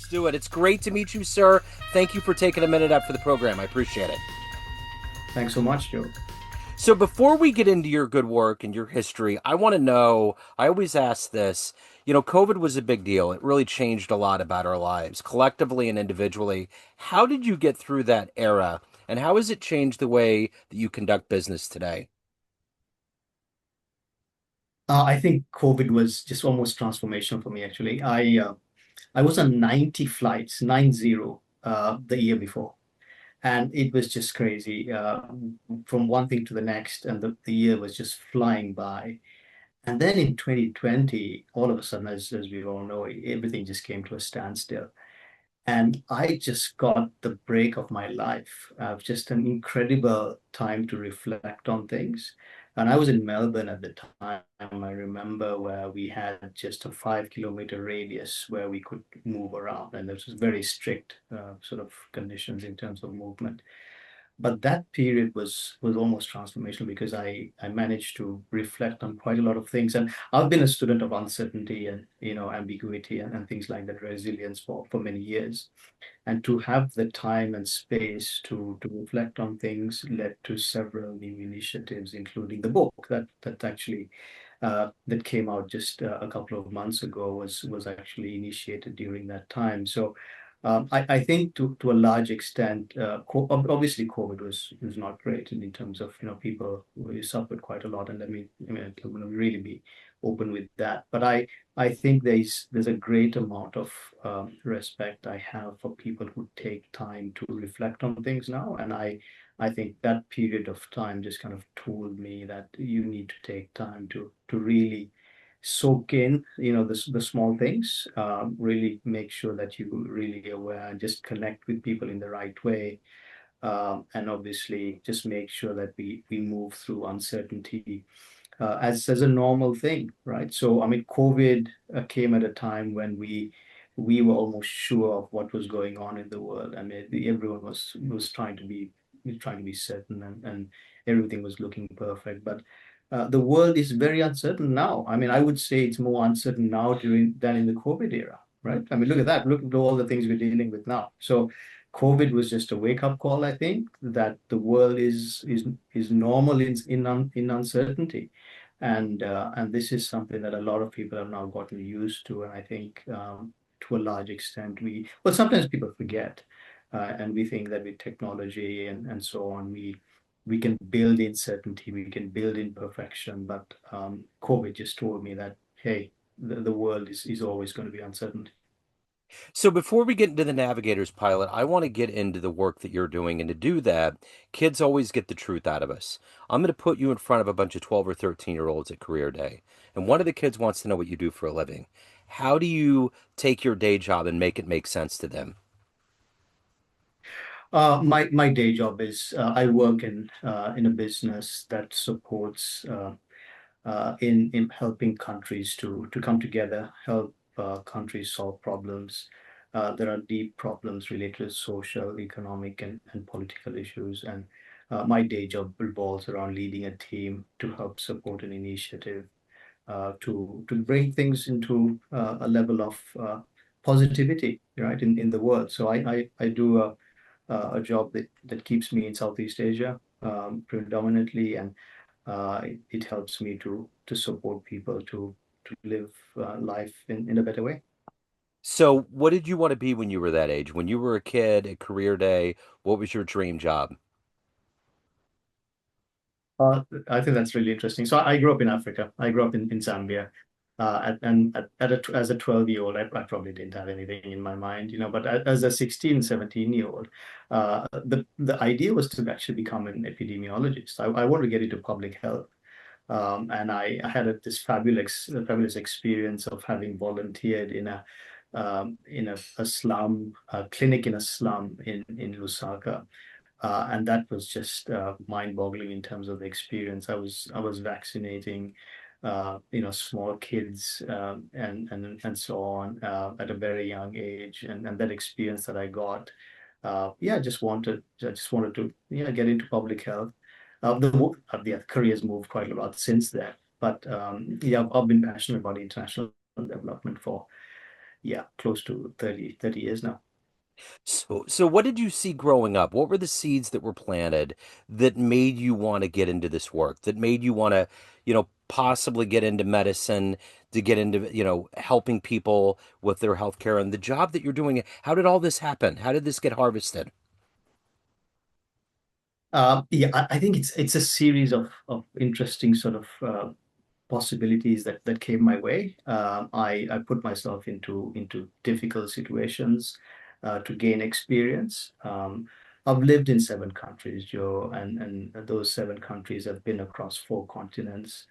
Let's do it. It's great to meet you, sir. Thank you for taking a minute out for the program. I appreciate it. Thanks so much, Joe. So, before we get into your good work and your history, I want to know, I always ask this. COVID was a big deal. It really changed a lot about our lives, collectively and individually. How did you get through that era, and how has it changed the way that you conduct business today? I think COVID was just almost transformational for me, actually. I was on 90 flights, 90, the year before. And it was just crazy, from one thing to the next. And the year was just flying by. And then in 2020, all of a sudden, as we all know, everything just came to a standstill. And I just got the break of my life, just an incredible time to reflect on things. And I was in Melbourne at the time. I remember where we had just a 5 kilometer radius where we could move around, and this was very strict sort of conditions in terms of movement. But that period was almost transformational because I managed to reflect on quite a lot of things. And I've been a student of uncertainty and ambiguity and things like that, resilience for many years. And to have the time and space to reflect on things led to several new initiatives, including the book that actually that came out just a couple of months ago was actually initiated during that time. So I think to a large extent, obviously COVID was not great in terms of people who suffered quite a lot, and I mean I'm going to really be open with that. But I think there's a great amount of respect I have for people who take time to reflect on things now, and I think that period of time just kind of told me that you need to take time to really soak in, the small things, really make sure that you really aware and just connect with people in the right way. And obviously just make sure that we move through uncertainty as a normal thing, right? So, I mean, COVID came at a time when we were almost sure of what was going on in the world. I mean, everyone was trying to be certain, and everything was looking perfect. But the world is very uncertain now. I mean, I would say it's more uncertain now during than in the COVID era, right? I mean, look at that. Look at all the things we're dealing with now. So, COVID was just a wake-up call, I think, that the world is normal in uncertainty, and this is something that a lot of people have now gotten used to, and I think to a large extent sometimes people forget, and we think that with technology and so on we can build in certainty, we can build in perfection, but COVID just told me that hey, the world is always going to be uncertain. So before we get into the Navigator's pilot, I want to get into the work that you're doing. And to do that, kids always get the truth out of us. I'm going to put you in front of a bunch of 12 or 13-year-olds at career day. And one of the kids wants to know what you do for a living. How do you take your day job and make it make sense to them? My day job is I work in a business that supports in helping countries to come together, help countries solve problems. There are deep problems related to social, economic, and political issues. And my day job revolves around leading a team to help support an initiative to bring things into a level of positivity, right, in the world. So I do a job that keeps me in Southeast Asia predominantly, and it helps me to support people to live life in a better way. So, what did you want to be when you were that age? When you were a kid at career day, what was your dream job? I think that's really interesting. So I grew up in Africa. I grew up in Zambia. As a 12-year-old, I probably didn't have anything in my mind, but as a 16, 17-year-old, the idea was to actually become an epidemiologist. I wanted to get into public health. And I had this fabulous experience of having volunteered in a slum clinic in a slum in Lusaka, and that was just mind-boggling in terms of the experience. I was vaccinating, small kids, and so on, at a very young age, and that experience that I got, yeah, I just wanted to get into public health. The careers moved quite a lot since then, but yeah, I've been passionate about international development for yeah, close to 30 years now. So what did you see growing up? What were the seeds that were planted that made you want to get into this work, that made you want to, possibly get into medicine, to get into, helping people with their healthcare and the job that you're doing? How did all this happen? How did this get harvested? Yeah, I think it's a series of interesting sort of possibilities that came my way. I put myself into difficult situations to gain experience. I've lived in 7 countries, Joe, and those 7 countries have been across 4 continents.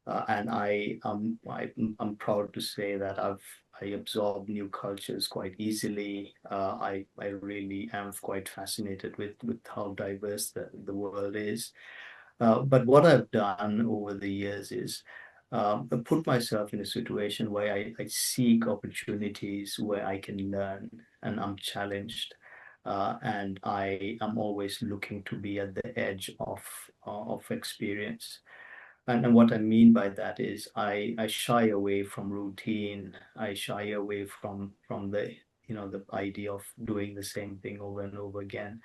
And I'm proud to say that I absorb new cultures quite easily. I really am quite fascinated with how diverse the world is. But what I've done over the years is put myself in a situation where I seek opportunities where I can learn and I'm challenged. And I am always looking to be at the edge of experience. And what I mean by that is I shy away from routine. I shy away from the idea of doing the same thing over and over again.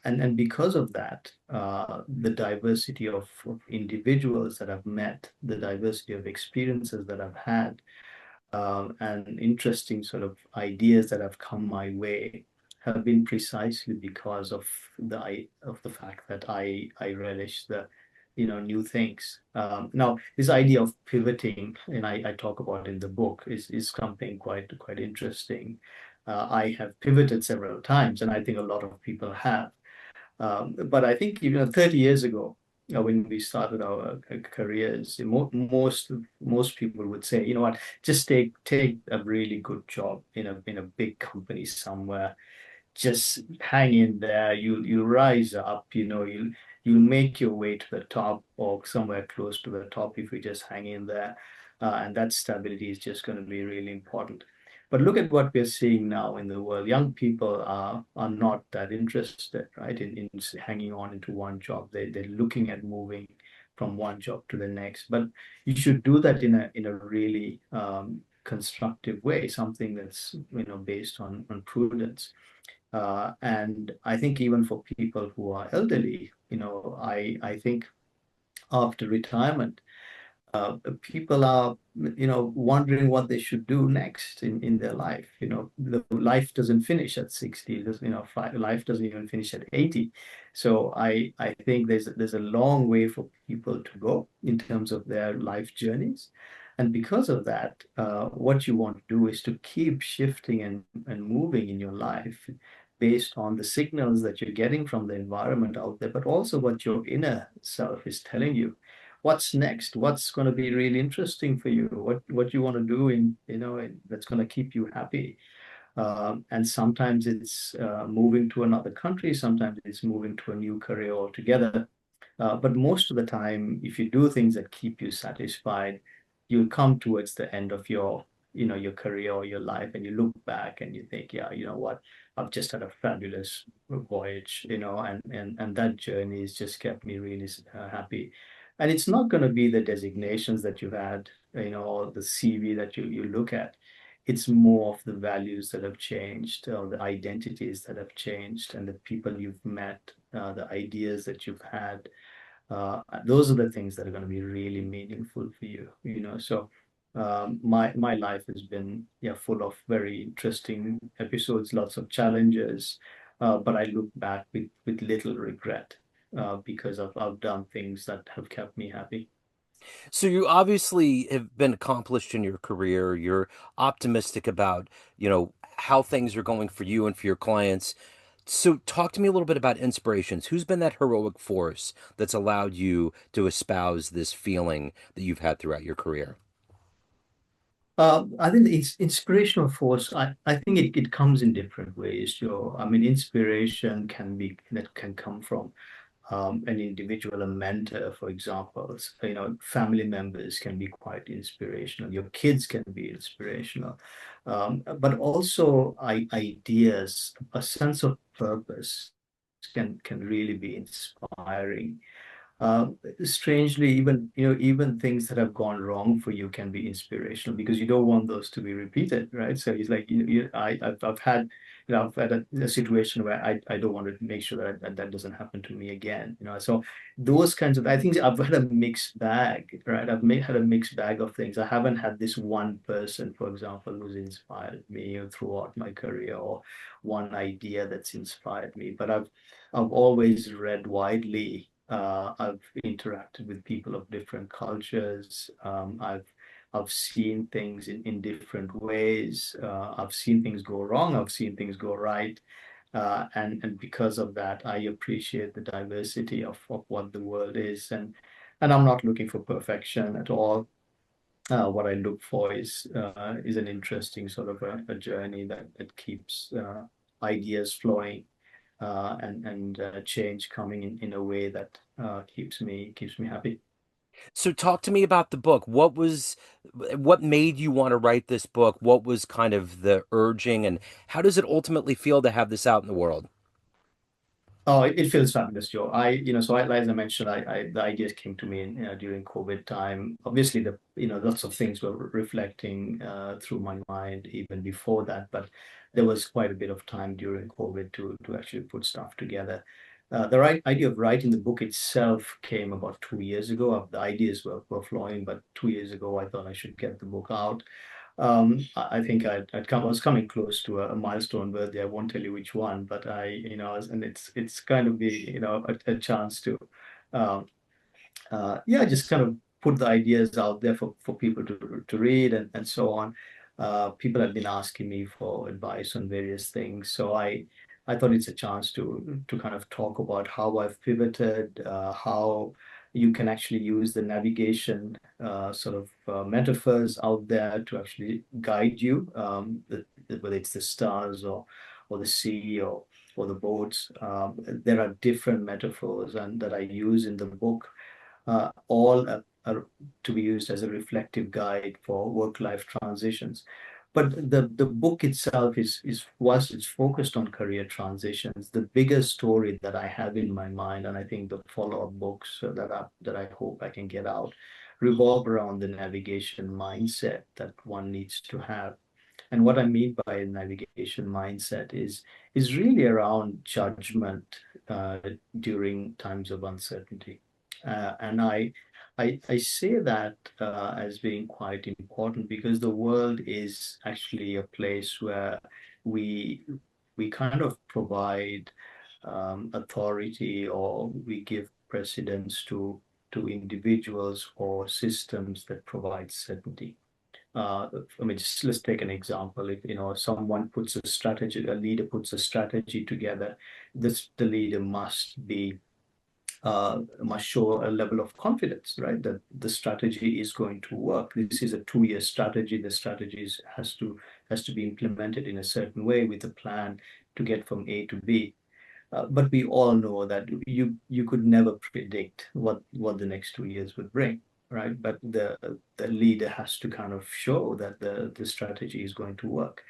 And because of that, the diversity of individuals that I've met, the diversity of experiences that I've had, and interesting sort of ideas that have come my way have been precisely because of the fact that I relish the new things. Now, this idea of pivoting, and I talk about in the book, is something quite interesting. I have pivoted several times, and I think a lot of people have. But I think 30 years ago, when we started our careers, most people would say, you know what, just take a really good job in a big company somewhere, just hang in there. You rise up, you'll make your way to the top or somewhere close to the top if you just hang in there. And that stability is just going to be really important. But look at what we're seeing now in the world. Young people are not that interested, right, in hanging on into one job. They're looking at moving from one job to the next. But you should do that in a really constructive way, something that's based on prudence. And I think even for people who are elderly, I think after retirement, people are, wondering what they should do next in their life. The life doesn't finish at 60. Life doesn't even finish at 80. So I think there's a long way for people to go in terms of their life journeys. And because of that, what you want to do is to keep shifting and moving in your life based on the signals that you're getting from the environment out there, but also what your inner self is telling you. What's next? What's going to be really interesting for you? What you want to do that's going to keep you happy. And sometimes it's moving to another country. Sometimes it's moving to a new career altogether. But most of the time, if you do things that keep you satisfied, you'll come towards the end of your career or your life, and you look back and you think, yeah, you know what, I've just had a fabulous voyage, and that journey has just kept me really happy. And it's not going to be the designations that you've had, or the CV that you look at. It's more of the values that have changed, or the identities that have changed, and the people you've met, the ideas that you've had. Those are the things that are going to be really meaningful for you. So my life has been, yeah, full of very interesting episodes, lots of challenges, but I look back with little regret because I've done things that have kept me happy. So you obviously have been accomplished in your career. You're optimistic about, how things are going for you and for your clients. So talk to me a little bit about inspirations. Who's been that heroic force that's allowed you to espouse this feeling that you've had throughout your career? I think the inspirational force, I think it comes in different ways, Joe. I mean, inspiration can come from an individual, a mentor, for example. Family members can be quite inspirational. Your kids can be inspirational, but also ideas, a sense of purpose can really be inspiring. Uh, Strangely, even things that have gone wrong for you can be inspirational because you don't want those to be repeated, right? So it's like I've had I've had a situation where I don't want to make sure that doesn't happen to me again, So those kinds of I think I've had a mixed bag, right? Had a mixed bag of things. I haven't had this one person, for example, who's inspired me throughout my career, or one idea that's inspired me, but I've always read widely. I've interacted with people of different cultures. I've seen things in different ways. I've seen things go wrong. I've seen things go right. And because of that, I appreciate the diversity of what the world is. And I'm not looking for perfection at all. What I look for is an interesting sort of a journey that keeps ideas flowing, and change coming in a way that keeps me happy. So talk to me about the book. What made you want to write this book? What was kind of the urging, and how does it ultimately feel to have this out in the world? Oh, it feels fabulous, Joe. As I mentioned, the ideas came to me during COVID time. Obviously, lots of things were reflecting through my mind even before that, but there was quite a bit of time during COVID to actually put stuff together. The right idea of writing the book itself came about 2 years ago. The ideas were flowing, but 2 years ago, I thought I should get the book out. I think I was coming close to a milestone worthy. I won't tell you which one, but and it's kind of a chance to, um, yeah, just kind of put the ideas out there for people to read and so on. People have been asking me for advice on various things, so I thought it's a chance to kind of talk about how I've pivoted, how you can actually use the navigation sort of metaphors out there to actually guide you, whether it's the stars or the sea or the boats. There are different metaphors and that I use in the book, all are to be used as a reflective guide for work-life transitions. But the book itself is whilst it's focused on career transitions, the bigger story that I have in my mind, and I think the follow-up books that I hope I can get out, revolve around the navigation mindset that one needs to have. And what I mean by a navigation mindset is really around judgment uh, during times of uncertainty. And I say that as being quite important because the world is actually a place where we we kind of provide authority, or we give precedence to individuals or systems that provide certainty. I mean, just let's take an example. If someone puts a strategy, a leader puts a strategy together, the leader must show a level of confidence, right? That the strategy is going to work. This is a 2 year strategy. The strategies has to be implemented in a certain way with a plan to get from A to B. But we all know that you could never predict what the next 2 years would bring, right? But the leader has to kind of show that the strategy is going to work.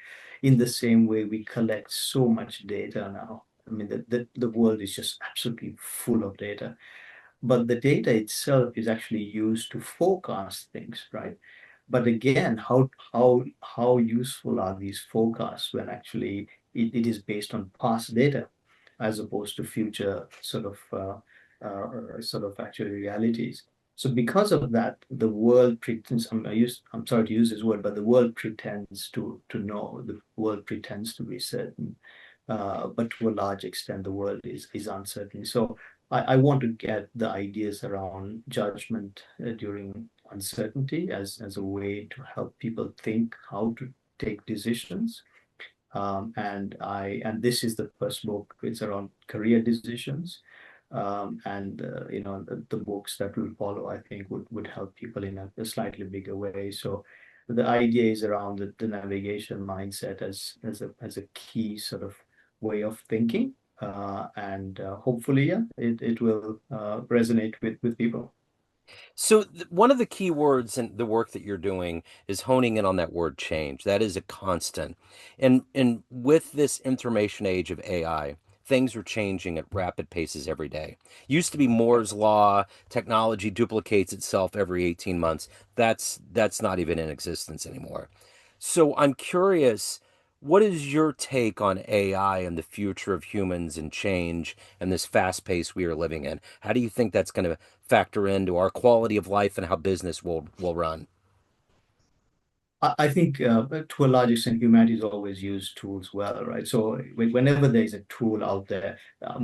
In the same way, we collect so much data now. I mean, the world is just absolutely full of data, but the data itself is actually used to forecast things, right? But again, how useful are these forecasts when actually it is based on past data as opposed to future sort of actual realities? So because of that, the world pretends. I'm sorry to use this word, but the world pretends to know. The world pretends to be certain, but to a large extent, the world is uncertain. So I want to get the ideas around judgment during uncertainty as a way to help people think how to take decisions. And this is the first book. It's around career decisions, and the books that will follow, I think, would help people in a slightly bigger way. So the idea is around the navigation mindset as a key sort of way of thinking, and hopefully, yeah, it will resonate with people. So one of the key words in the work that you're doing is honing in on that word change. That is a constant. And with this information age of AI, things are changing at rapid paces every day. Used to be Moore's law, technology duplicates itself every 18 months. That's not even in existence anymore. So I'm curious, what is your take on AI and the future of humans and change and this fast pace we are living in? How do you think that's going to factor into our quality of life and how business will run? I think to a large extent, humanity's always used tools well, right? So whenever there's a tool out there,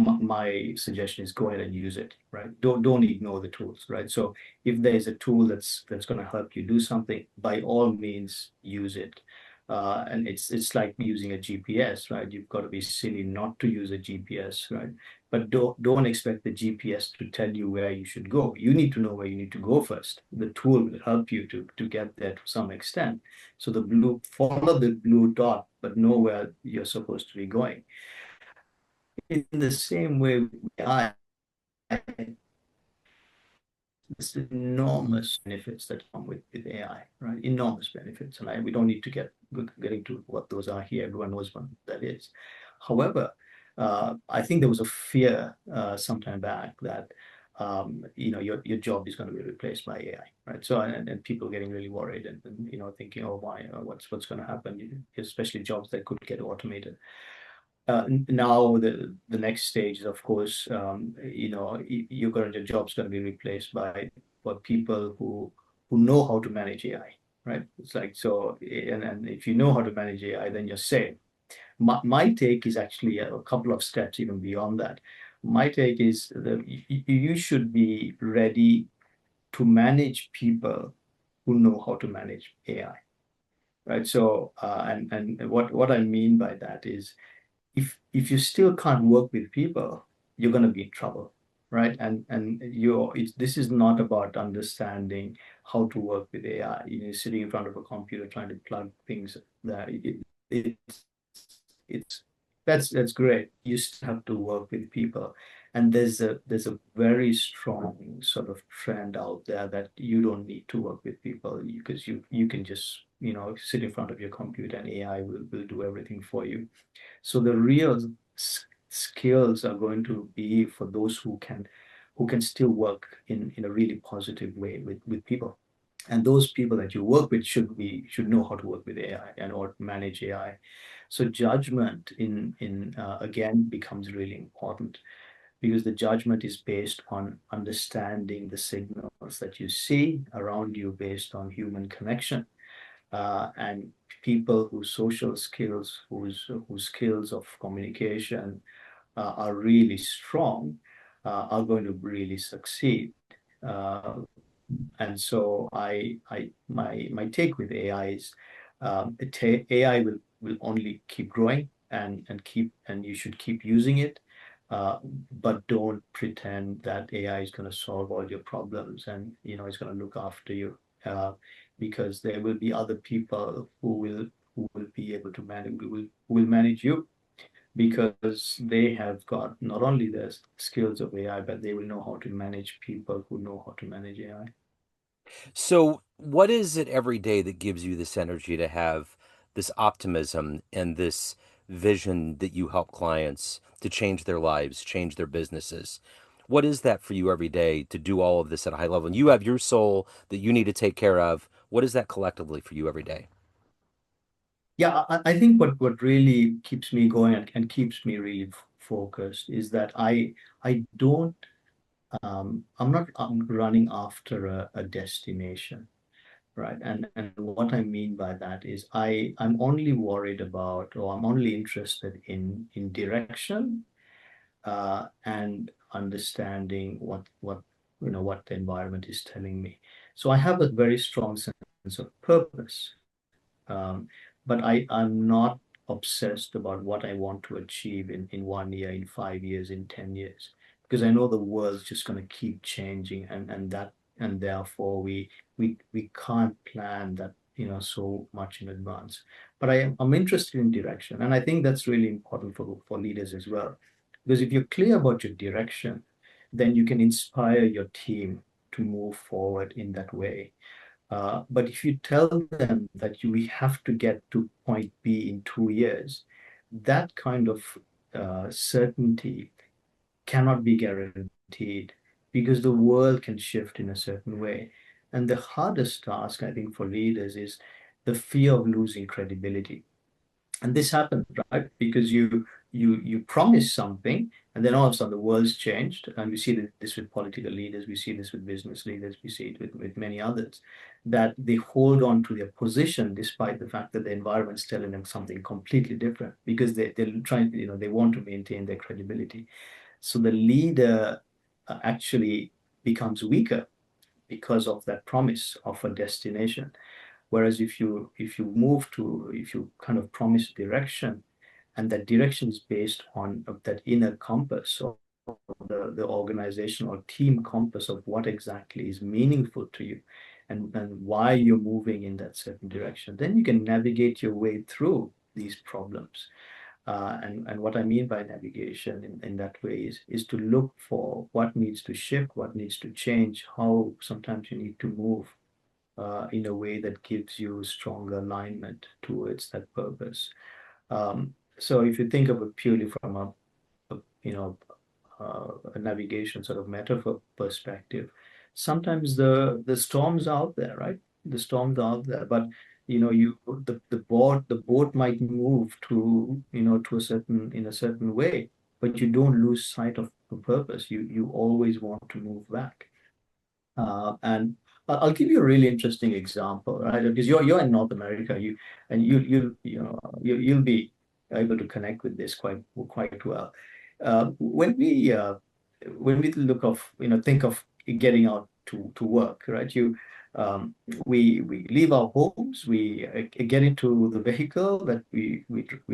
my suggestion is go ahead and use it, right? Don't ignore the tools, right? So if there's a tool that's going to help you do something, by all means use it. And it's like using a GPS, right? You've got to be silly not to use a GPS, right? But don't expect the GPS to tell you where you should go. You need to know where you need to go first. The tool will help you to get there to some extent. So follow the blue dot, but know where you're supposed to be going. In the same way, I there's enormous benefits that come with AI, right? Enormous benefits, and we don't need to get into what those are here. Everyone knows what that is. However, I think there was a fear sometime back that your job is going to be replaced by AI, right? So and people getting really worried and thinking, oh, why? What's going to happen? Especially jobs that could get automated. Now the next stage is, of course, your job's going to be replaced by people who know how to manage AI, right? It's like so, and if you know how to manage AI, then you're safe. My take is actually a couple of steps even beyond that. My take is that you should be ready to manage people who know how to manage AI, right? So, and what I mean by that is if you still can't work with people, you're going to be in trouble, right? And this is not about understanding how to work with AI. Sitting in front of a computer trying to plug things that it's it's that's great. You still have to work with people, and there's a very strong sort of trend out there that you don't need to work with people because you can just sit in front of your computer and AI will do everything for you. So the real skills are going to be for those who can still work in a really positive way with people. And those people that you work with should know how to work with AI and or manage AI. So judgment in again becomes really important because the judgment is based on understanding the signals that you see around you based on human connection and people whose social skills, whose skills of communication are really strong, are going to really succeed. Uh, and so my take with AI is AI will only keep growing and you should keep using it. Uh, but don't pretend that AI is going to solve all your problems and it's going to look after you. Because there will be other people who will be able to manage who will manage you because they have got not only the skills of AI, but they will know how to manage people who know how to manage AI. So, what is it every day that gives you this energy to have this optimism and this vision that you help clients to change their lives, change their businesses? What is that for you every day to do all of this at a high level? And you have your soul that you need to take care of. What is that collectively for you every day? Yeah, I think what really keeps me going and keeps me really focused is that I don't I'm not running after a destination, right? And what I mean by that is I'm only worried about or I'm only interested in direction and understanding what the environment is telling me. So I have a very strong sense of purpose, um, but I'm not obsessed about what I want to achieve in 1 year, in 5 years, in 10 years, because I know the world's just going to keep changing and therefore we can't plan that, so much in advance. But I'm interested in direction. And I think that's really important for leaders as well. Because if you're clear about your direction, then you can inspire your team to move forward in that way. But if you tell them that we have to get to point B in 2 years, that kind of certainty cannot be guaranteed because the world can shift in a certain way. And the hardest task, I think, for leaders is the fear of losing credibility. And this happens, right? Because you promise something, and then all of a sudden the world's changed. And we see this with political leaders, we see this with business leaders, we see it with many others, that they hold on to their position despite the fact that the environment's telling them something completely different because they're trying, they want to maintain their credibility. So the leader actually becomes weaker because of that promise of a destination. Whereas if you kind of promise direction, and that direction is based on that inner compass or the organizational team compass of what exactly is meaningful to you and why you're moving in that certain direction, then you can navigate your way through these problems. And what I mean by navigation in that way is to look for what needs to shift, what needs to change, how sometimes you need to move in a way that gives you stronger alignment towards that purpose. So if you think of it purely from a you know a navigation sort of metaphor perspective, sometimes the storms are out there, right? The storms are out there, but the boat might move to to a certain in a certain way, but you don't lose sight of the purpose. You always want to move back. And I'll give you a really interesting example, right? Because you're in North America, you'll be able to connect with this quite well. When we look of think of getting out to work, right? We leave our homes, we get into the vehicle that we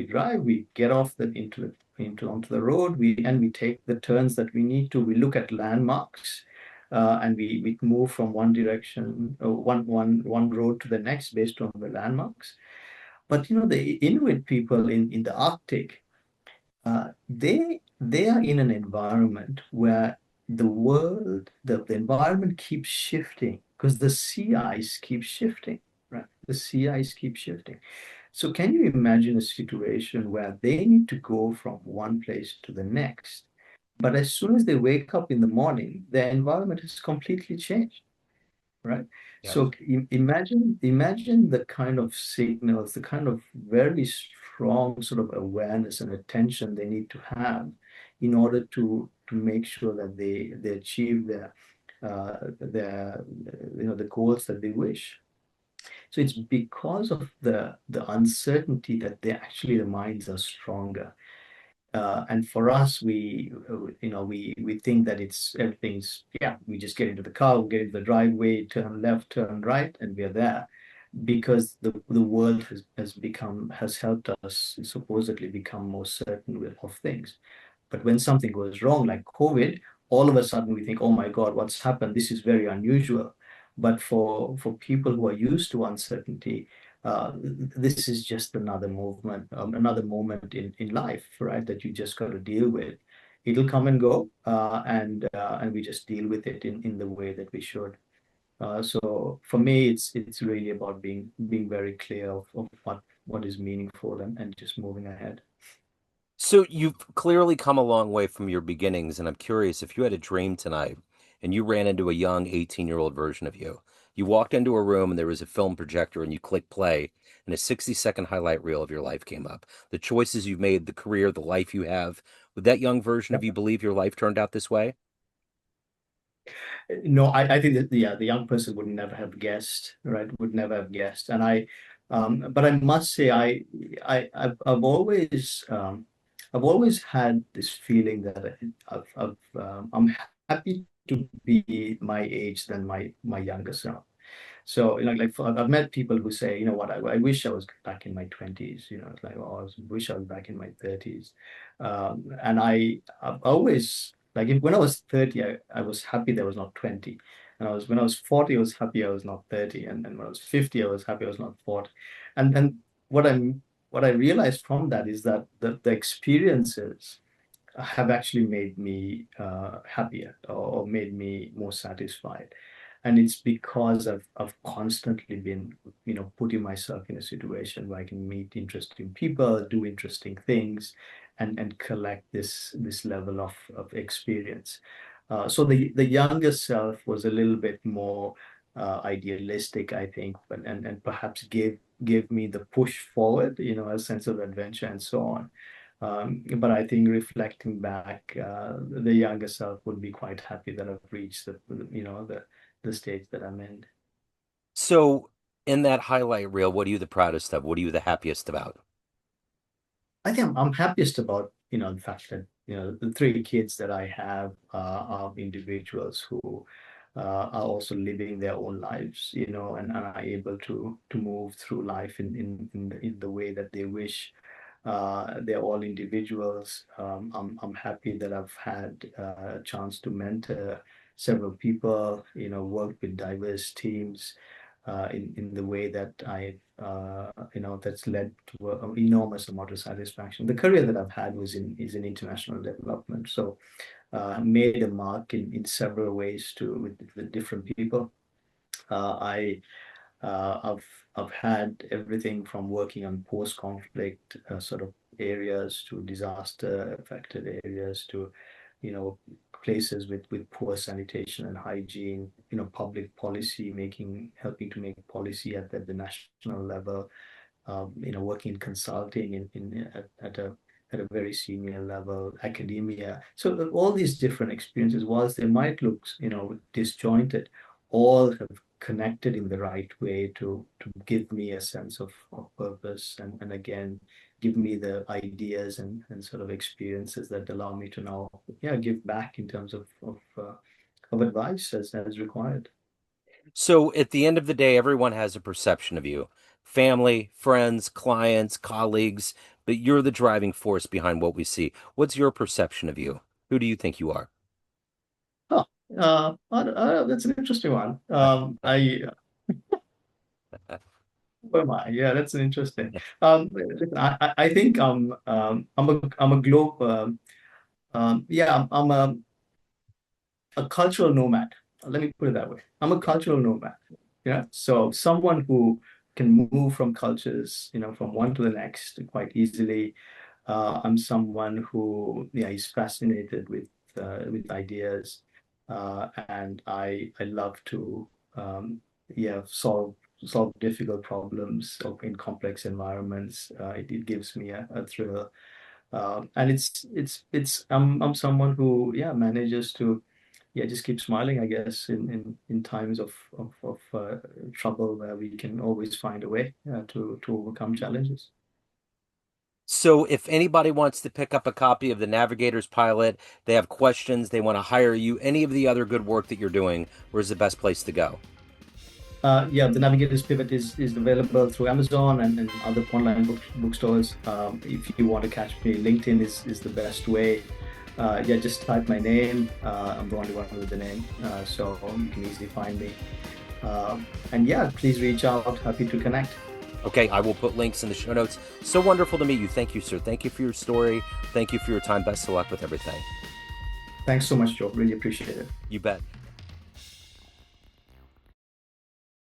drive, we get off into onto the road, we take the turns that we need to. We look at landmarks, and we move from one direction, one road to the next based on the landmarks. But the Inuit people in the Arctic, they are in an environment where the environment keeps shifting because the sea ice keeps shifting, right? The sea ice keeps shifting. So can you imagine a situation where they need to go from one place to the next, but as soon as they wake up in the morning, their environment has completely changed, right? Yes. So imagine the kind of signals, the kind of very strong sort of awareness and attention they need to have in order to make sure that they achieve their the goals that they wish. So it's because of the uncertainty that they actually the minds are stronger. And for us, we think that it's everything's, yeah, we just get into the car, we get into the driveway, turn left, turn right, and we're there because the world has helped us supposedly become more certain of things. But when something goes wrong, like COVID, all of a sudden we think, oh my God, what's happened? This is very unusual. But for people who are used to uncertainty, this is just another movement, another moment in life, right? That you just got to deal with. It'll come and go, and we just deal with it in the way that we should. So for me, it's really about being very clear of what is meaningful and just moving ahead. So you've clearly come a long way from your beginnings, and I'm curious if you had a dream tonight and you ran into a young 18-year-old version of you. You walked into a room and there was a film projector and you click play and a 60-second highlight reel of your life came up. The choices you've made, the career, the life you have. Would that young version of you believe your life turned out this way? No, I think that the young person would never have guessed, right? Would never have guessed. But I must say, I've always had this feeling that I'm happy to be my age than my younger self. So, I've met people who say, you know what, I wish I was back in my 20s. It's like, oh, wish I was back in my 30s. And I've always, when I was 30, I was happy that I was not 20. And when I was 40, I was happy I was not 30. And when I was 50, I was happy I was not 40. And what I realized from that is that the experiences have actually made me happier or made me more satisfied. And it's because I've constantly been, putting myself in a situation where I can meet interesting people, do interesting things, and collect this level of experience. So the younger self was a little bit more idealistic, I think, but and perhaps gave me the push forward, a sense of adventure and so on. But I think reflecting back, the younger self would be quite happy that I've reached the stage that I'm in. So, in that highlight reel, what are you the proudest of? What are you the happiest about? I think I'm happiest about, the fact that, the three kids that I have are individuals who are also living their own lives, and are able to move through life in the way that they wish. They're all individuals. I'm happy that I've had a chance to mentor several people, work with diverse teams in the way that that's led to an enormous amount of satisfaction. The career that I've had is in international development, so made a mark in several ways with different people. I I've had everything from working on post-conflict sort of areas to disaster-affected areas to, you know, places with poor sanitation and hygiene, public policy making, helping to make policy at the national level, working in consulting at a very senior level, academia. So all these different experiences, whilst they might look, disjointed, all have connected in the right way to give me a sense of purpose and again give me the ideas and sort of experiences that allow me to now give back in terms of advice as required. So, at the end of the day, everyone has a perception of you: family, friends, clients, colleagues, but you're the driving force behind what we see. What's your perception of you? Who do you think you are? Oh, that's an interesting one. Who am I? Yeah, that's an interesting. Listen, I think I'm a globe. Yeah, I'm a cultural nomad. Let me put it that way. I'm a cultural nomad. Yeah. So someone who can move from cultures, from one to the next quite easily. I'm someone who, yeah, is fascinated with ideas, and I love to, yeah, solve difficult problems in complex environments. It gives me a thrill, and I'm someone who, yeah, manages to, yeah, just keep smiling, I guess, in times of trouble where we can always find a way to overcome challenges. So, if anybody wants to pick up a copy of the Navigator's Pilot, they have questions, they want to hire you, any of the other good work that you're doing, where's the best place to go? Yeah, the Navigator's Pivot is available through Amazon and other online bookstores. If you want to catch me, LinkedIn is the best way. Yeah, just type my name. I'm the only one with the name, so you can easily find me. And yeah, please reach out. Happy to connect. Okay, I will put links in the show notes. So wonderful to meet you. Thank you, sir. Thank you for your story. Thank you for your time. Best of luck with everything. Thanks so much, Joe. Really appreciate it. You bet.